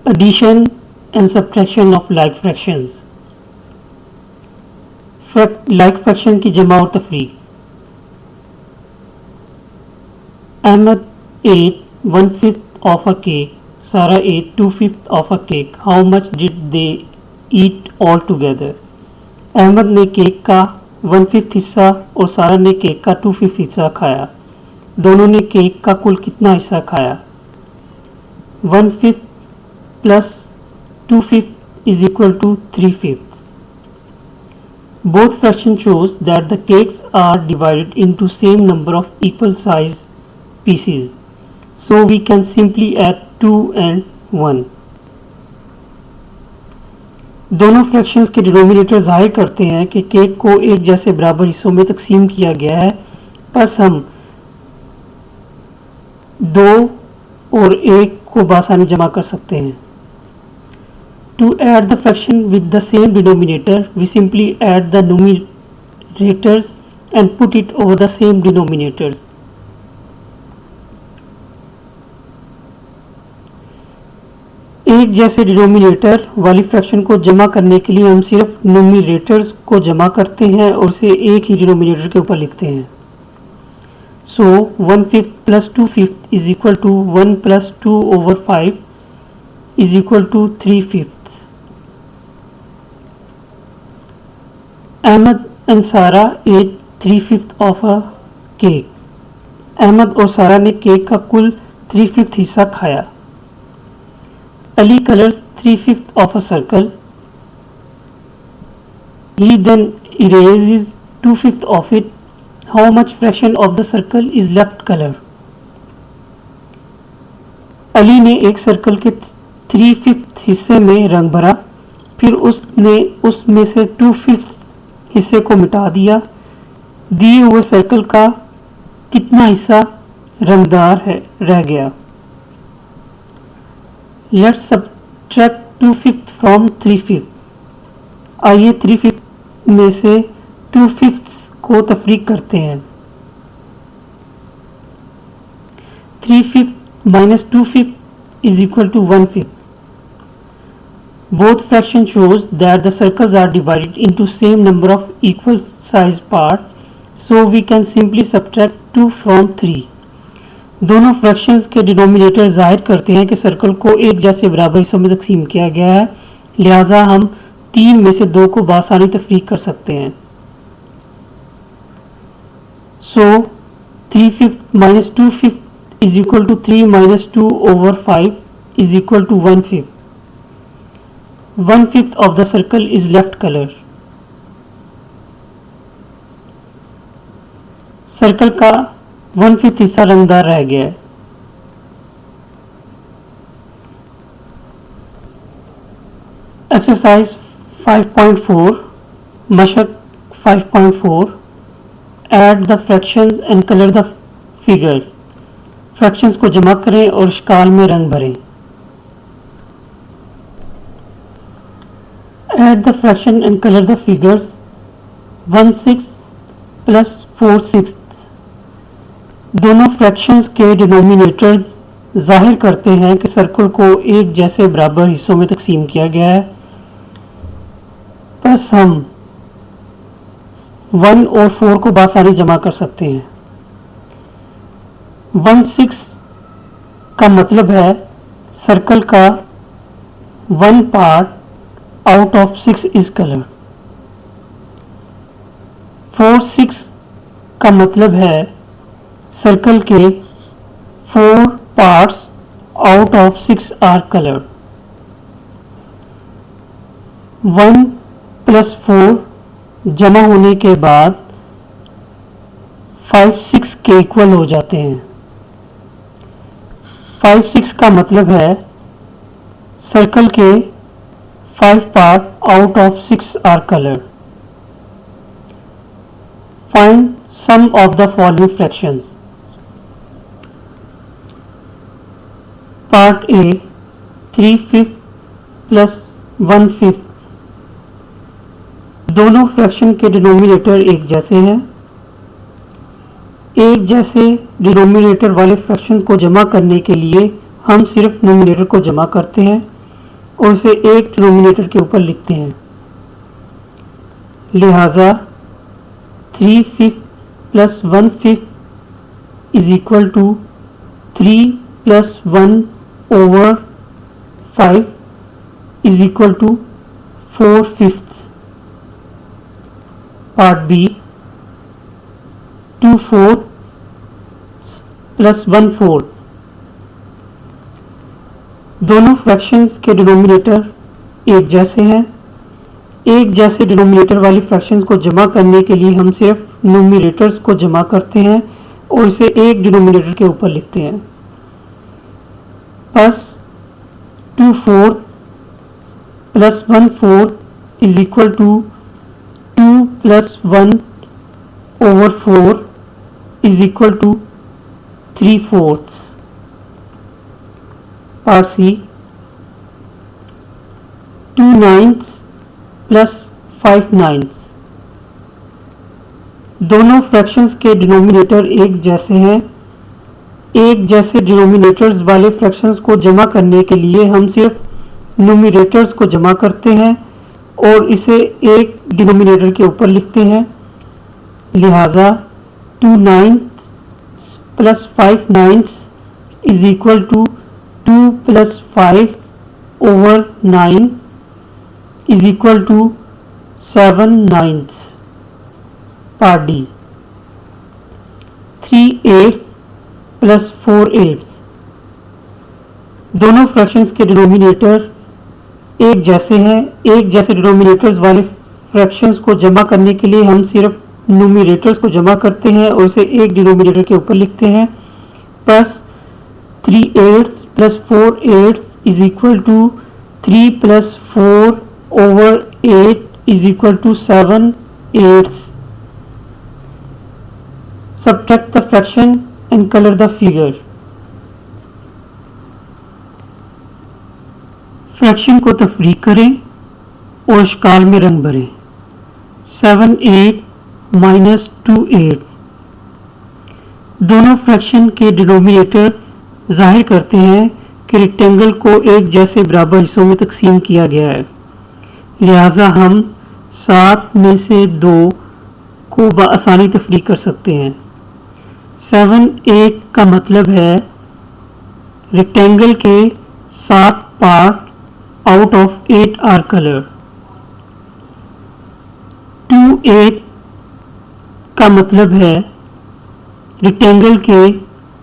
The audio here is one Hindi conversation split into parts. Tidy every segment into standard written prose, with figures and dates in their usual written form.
Addition and subtraction of like fractions. Like fraction की जमा और तफरीक. Ahmed ate 1/5 of a cake. Sarah ate 2/5 of a cake. How much did they eat all together? Ahmad ने केक का 1/5 हिस्सा और सारा ने केक का 2/5 हिस्सा खाया. दोनों ने केक का कुल कितना हिस्सा खाया? 1/5 plus 2/5 is equal to 3/5. Both fractions shows that the cakes are divided into same number of equal size pieces. So we can simply add 2 and 1. दोनों फ्रैक्शंस के डिनोमिनेटर जाहिर करते हैं कि केक को एक जैसे बराबर हिस्सों में तकसीम किया गया है. बस हम 2 और 1 को बासानी जमा कर सकते हैं. To add the fraction with the same denominator, we simply add the numerators and put it over the same denominators. एक जैसे डिनोमिनेटर वाली फ्रैक्शन को जमा करने के लिए हम सिर्फ न्यूमरेटर्स को जमा करते हैं और उसे एक ही डिनोमिनेटर के ऊपर लिखते हैं. So 1/5 plus 2/5 is equal to 1 plus 2 over 5 is equal to 3/5. Ahmed and Sarah ate 3/5 of a cake. Ahmad और सारा ने केक का कुल 3/5 हिस्सा खाया. Ali colors 3/5 of a circle. He then erases 2/5 of it. How much fraction of the circle is left color? Ali ने एक सर्कल के 3/5 हिस्से में रंग भरा, फिर उसने उसमें से 2/5 हिस्से को मिटा दिया. दिए हुए सर्कल का कितना हिस्सा रंगदार है रह गया? Let's subtract 2/5 from 3/5. आइए 3/5 में से 2/5 को तफरीक करते हैं. 3/5 minus 2/5 is equal to 1/5. Both fractions shows that the circles are divided into same number of equal size part, so we can simply subtract 2 from 3. दोनों फ्रैक्शंस के डिनोमिनेटर जाहिर करते हैं कि सर्कल को एक जैसे बराबर हिस्सों में तकसीम किया गया है, लिहाजा हम 3 में से 2 को बासानी तफरीक कर सकते हैं. So 3/5 minus 2/5 is equal to 3 minus 2 over 5 is equal to 1/5. 1/5 of the circle is left color. Circle का 1/5 हिस्सा रंगदार रह गया है. Exercise 5.4 मशक 5.4 Add the fractions and color the figure. Fractions को जमा करें और शिकाल में रंग भरें. Add the fraction and color the figures. 1/6 plus 4/6. दोनों फ्रैक्शंस के डिनोमिनेटर्स जाहिर करते हैं कि सर्कल को एक जैसे बराबर हिस्सों में तकसीम किया गया है. बस हम 1 और 4 को बासानी जमा कर सकते हैं. 1/6 का मतलब है सर्कल का 1 part out of 6 is color. 4/6 का मतलब है सर्कल के 4 parts out of 6 are colored. 1 plus 4 जमा होने के बाद 5/6 के इक्वल हो जाते हैं. 5/6 का मतलब है सर्कल के 5 part out of 6 are colored. Find sum of the following fractions. Part A 3/5 plus 1/5. दोनों फ्रैक्शन के डिनोमिनेटर एक जैसे हैं. एक जैसे डिनोमिनेटर वाले फ्रैक्शंस को जमा करने के लिए हम सिर्फ न्यूमरेटर को जमा करते हैं. और इसे एक डिनोमिनेटर के ऊपर लिखते हैं। लिहाजा 3/5 plus 1/5 is equal to 3 plus 1/5 is equal to 4/5। Part B 2/4 plus 1/4। दोनों फ्रैक्शंस के डिनोमिनेटर एक जैसे हैं। एक जैसे डिनोमिनेटर वाली फ्रैक्शंस को जमा करने के लिए हम सिर्फ न्यूमरेटर्स को जमा करते हैं और इसे एक डिनोमिनेटर के ऊपर लिखते हैं। बस 2/4 plus 1/4 is equal to 2 plus 1/4 is equal to 3/4। Part C 2/9 plus 5/9। दोनों फ्रैक्शंस के डिनोमिनेटर एक जैसे हैं। एक जैसे डिनोमिनेटर्स वाले फ्रैक्शंस को जमा करने के लिए हम सिर्फ न्यूमरेटर्स को जमा करते हैं और इसे एक डिनोमिनेटर के ऊपर लिखते हैं। लिहाजा 2/9 plus 5/9 is equal to 2 plus 5/9 is equal to 7/9। Part D 3/8 plus 4/8। दोनों फ्रैक्शंस के डिनोमिनेटर एक जैसे हैं। एक जैसे डिनोमिनेटर्स वाले फ्रैक्शंस को जमा करने के लिए हम सिर्फ न्यूमरेटर्स को जमा करते हैं और इसे एक डिनोमिनेटर के ऊपर लिखते हैं। Plus 3/8 plus 4/8 is equal to 3 plus 4/8 is equal to 7/8। Subtract the fraction and color the figure. Fraction को तफरीक करें और इश्काल में रंग भरें। 7/8 माइनस 2/8। दोनों फ्रैक्शन के डिनोमिनेटर जाहिर करते हैं कि रेक्टेंगल को एक जैसे बराबर हिस्सों में तकसीम किया गया है। लिहाजा हम 7 में से 2 को बआसानी तफरीक कर सकते हैं। 7/8 का मतलब है रेक्टेंगल के 7 part out of 8 are colour. 2/8 का मतलब है रेक्टेंगल के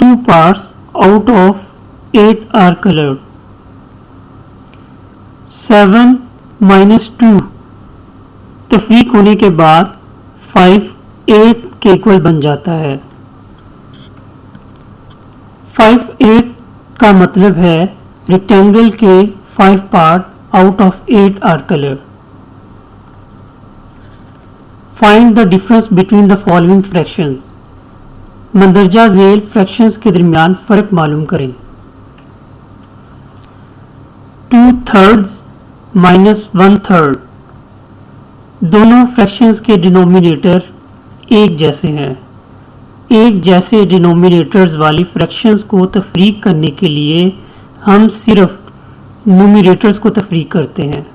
2 parts out of 8 are colour. 7 minus 2 तफरीक होने के बाद 5 8 के इक्वल बन जाता है। 5/8 का मतलब है रेक्टेंगल के 5 part out of 8 are colour. Find the difference between the following fractions. मंदरजा झेल फ्रैक्शंस के दरमियान फ़र्क मालूम करें। 2/3 माइनस 1/3। दोनों फ्रैक्शंस के डिनोमिनेटर एक जैसे हैं। एक जैसे डिनोमिनेटर्स वाली फ्रैक्शंस को तफरीक करने के लिए हम सिर्फ न्यूमरेटर्स को तफरीक करते हैं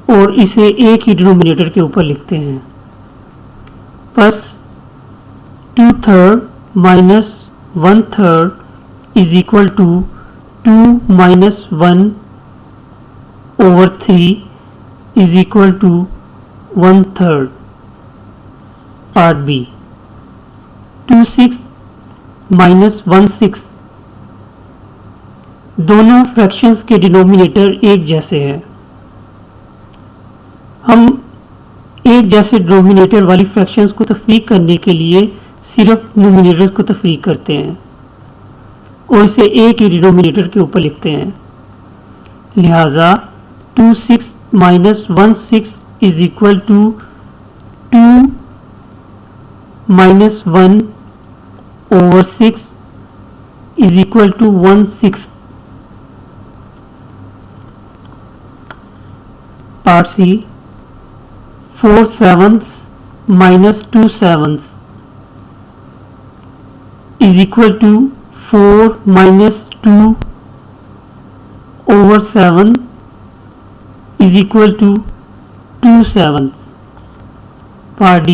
और इसे एक ही डिनोमिनेटर के ऊपर लिखते हैं। बस 2/3 minus 1/3 is equal to 2 minus 1/3 is equal to 1/3। Part B 2/6 minus 1/6। दोनों फ्रैक्शंस के डिनोमिनेटर एक जैसे हैं। हम एक जैसे डिनोमिनेटर वाली फ्रैक्शंस को तफरीक करने के लिए सिर्फ न्यूमरेटर्स को तफरीक करते हैं और इसे एक ही डिनोमिनेटर के ऊपर लिखते हैं। लिहाजा 2/6 minus 1/6 is equal to 2 minus 1/6 is equal to 1/6। Part C 4/7 minus 2/7 is equal to 4 minus 2/7 over 7 is equal to 2 sevens. Part D,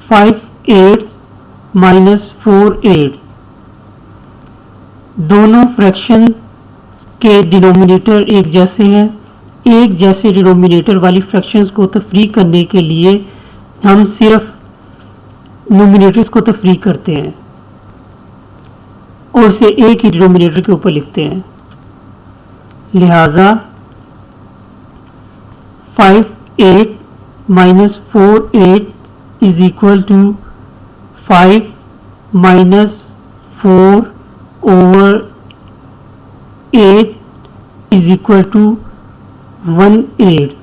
5 eighths minus 4 eighths. दोनों फ्रैक्शन के डिनोमिनेटर एक जैसे हैं. एक जैसे डिनोमिनेटर वाली फ्रैक्शंस को तफरीक करने के लिए हम सिर्फ नोमिनेटर्स को तफरीक करते हैं और उसे एक ही डिनोमिनेटर के ऊपर लिखते हैं. लिहाजा 5 8 minus 4 8 is equal to 5 minus 4 over 8 is equal to 1/8.